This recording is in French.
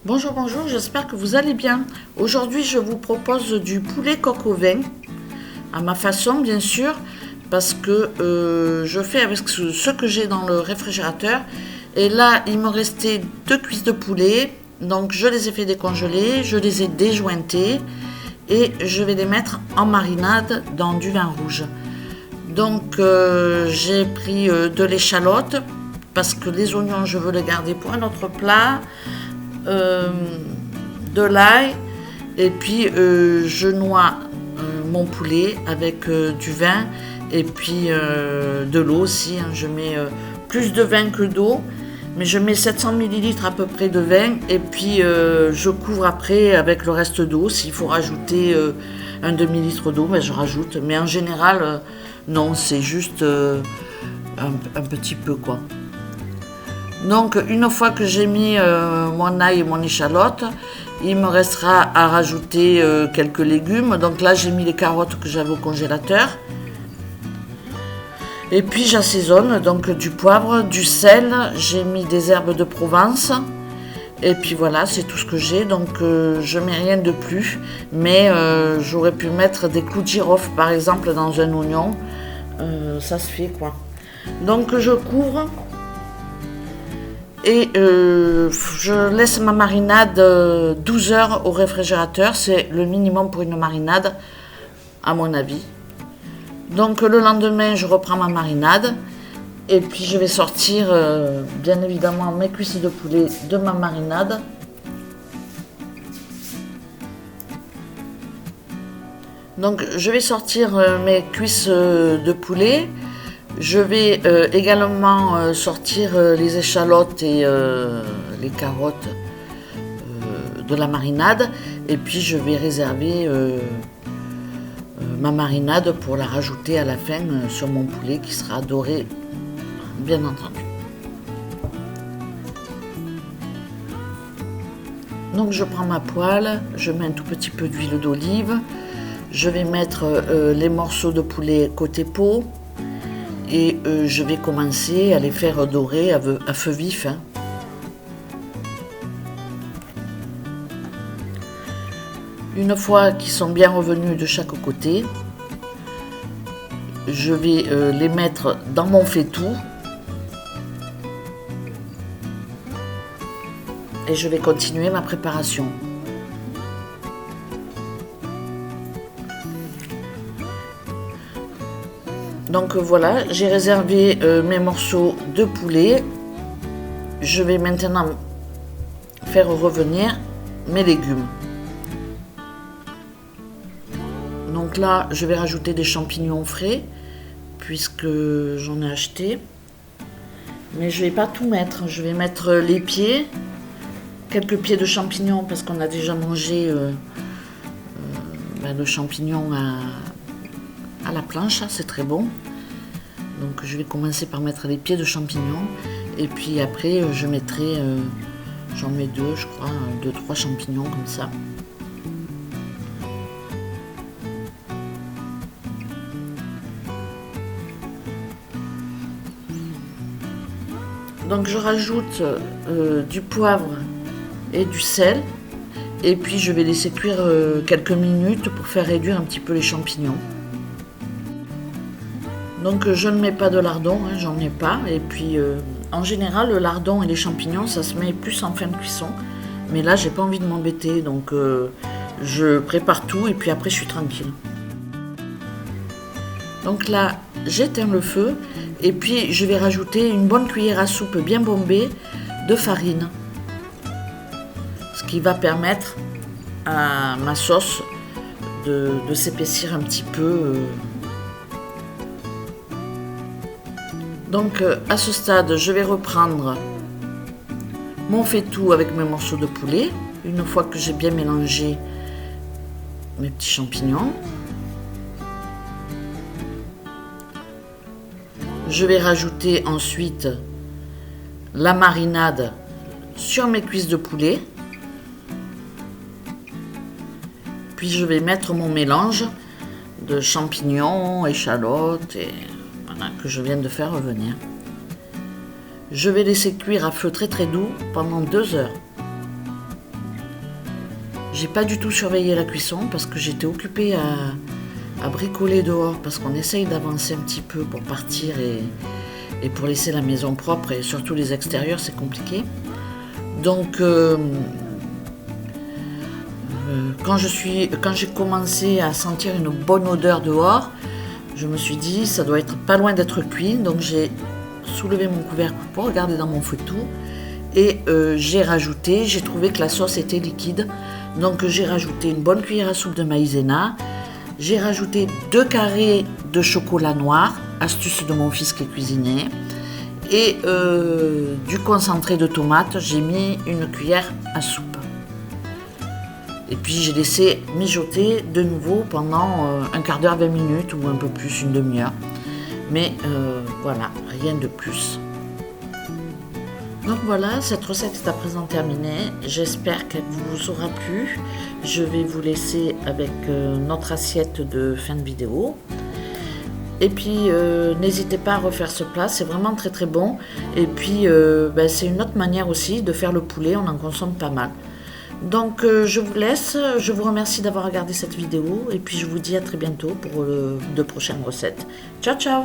Bonjour, bonjour, j'espère que vous allez bien. Aujourd'hui, je vous propose du poulet coq au vin, à ma façon bien sûr, parce que je fais avec ce que j'ai dans le réfrigérateur. Et là, il me restait 2 cuisses de poulet, donc je les ai fait décongeler, je les ai déjointées et je vais les mettre en marinade dans du vin rouge. Donc j'ai pris de l'échalote, parce que les oignons, je veux les garder pour un autre plat. De l'ail et puis je noie mon poulet avec du vin et puis de l'eau aussi, hein. Je mets plus de vin que d'eau, mais je mets 700 ml à peu près de vin et puis je couvre après avec le reste d'eau. S'il faut rajouter un demi-litre d'eau, ben je rajoute, mais en général non, c'est juste un petit peu quoi. Donc une fois que j'ai mis mon ail et mon échalote, il me restera à rajouter quelques légumes. Donc là j'ai mis les carottes que j'avais au congélateur. Et puis j'assaisonne, donc du poivre, du sel, j'ai mis des herbes de Provence. Et puis voilà, c'est tout ce que j'ai, donc je mets rien de plus. Mais j'aurais pu mettre des clous de girofle par exemple dans un oignon. Ça se fait quoi. Donc je couvre. Et je laisse ma marinade 12 heures au réfrigérateur. C'est le minimum pour une marinade, à mon avis. Donc le lendemain, je reprends ma marinade. Et puis je vais sortir, bien évidemment, mes cuisses de poulet de ma marinade. Donc je vais sortir mes cuisses de poulet. Je vais également sortir les échalotes et les carottes de la marinade. Et puis je vais réserver ma marinade pour la rajouter à la fin sur mon poulet qui sera doré, bien entendu. Donc je prends ma poêle, je mets un tout petit peu d'huile d'olive. Je vais mettre les morceaux de poulet côté peau. Et je vais commencer à les faire dorer à feu vif. Hein. Une fois qu'ils sont bien revenus de chaque côté, je vais les mettre dans mon faitout. Et je vais continuer ma préparation. Donc voilà, j'ai réservé mes morceaux de poulet. Je vais maintenant faire revenir mes légumes. Donc là, je vais rajouter des champignons frais, puisque j'en ai acheté. Mais je ne vais pas tout mettre. Je vais mettre les pieds, quelques pieds de champignons, parce qu'on a déjà mangé le champignon à la planche, c'est très bon. Donc je vais commencer par mettre les pieds de champignons et puis après je mettrai, j'en mets 2 je crois, 2-3 champignons comme ça. Donc je rajoute du poivre et du sel et puis je vais laisser cuire quelques minutes pour faire réduire un petit peu les champignons. Donc je ne mets pas de lardon, hein, j'en ai pas. Et puis en général le lardon et les champignons ça se met plus en fin de cuisson. Mais là j'ai pas envie de m'embêter, donc je prépare tout et puis après je suis tranquille. Donc là j'éteins le feu et puis je vais rajouter une bonne cuillère à soupe bien bombée de farine. Ce qui va permettre à ma sauce de s'épaissir un petit peu. Donc à ce stade, je vais reprendre mon faitout avec mes morceaux de poulet. Une fois que j'ai bien mélangé mes petits champignons, je vais rajouter ensuite la marinade sur mes cuisses de poulet. Puis je vais mettre mon mélange de champignons, échalotes et que je viens de faire revenir. Je vais laisser cuire à feu très très doux pendant 2 heures. J'ai pas du tout surveillé la cuisson parce que j'étais occupée à bricoler dehors parce qu'on essaye d'avancer un petit peu pour partir et pour laisser la maison propre et surtout les extérieurs, c'est compliqué. Donc quand j'ai commencé à sentir une bonne odeur dehors, je me suis dit ça doit être pas loin d'être cuit, donc j'ai soulevé mon couvercle pour regarder dans mon fouettou et j'ai trouvé que la sauce était liquide, donc j'ai rajouté une bonne cuillère à soupe de maïzena, j'ai rajouté 2 carrés de chocolat noir, astuce de mon fils qui est cuisinier, et du concentré de tomate, j'ai mis une cuillère à soupe. Et puis j'ai laissé mijoter de nouveau pendant un quart d'heure, 20 minutes ou un peu plus, une demi-heure. Mais voilà, rien de plus. Donc voilà, cette recette est à présent terminée. J'espère qu'elle vous aura plu. Je vais vous laisser avec notre assiette de fin de vidéo. Et puis n'hésitez pas à refaire ce plat, c'est vraiment très très bon. Et puis c'est une autre manière aussi de faire le poulet, on en consomme pas mal. Donc je vous laisse, je vous remercie d'avoir regardé cette vidéo et puis je vous dis à très bientôt pour de prochaines recettes. Ciao ciao!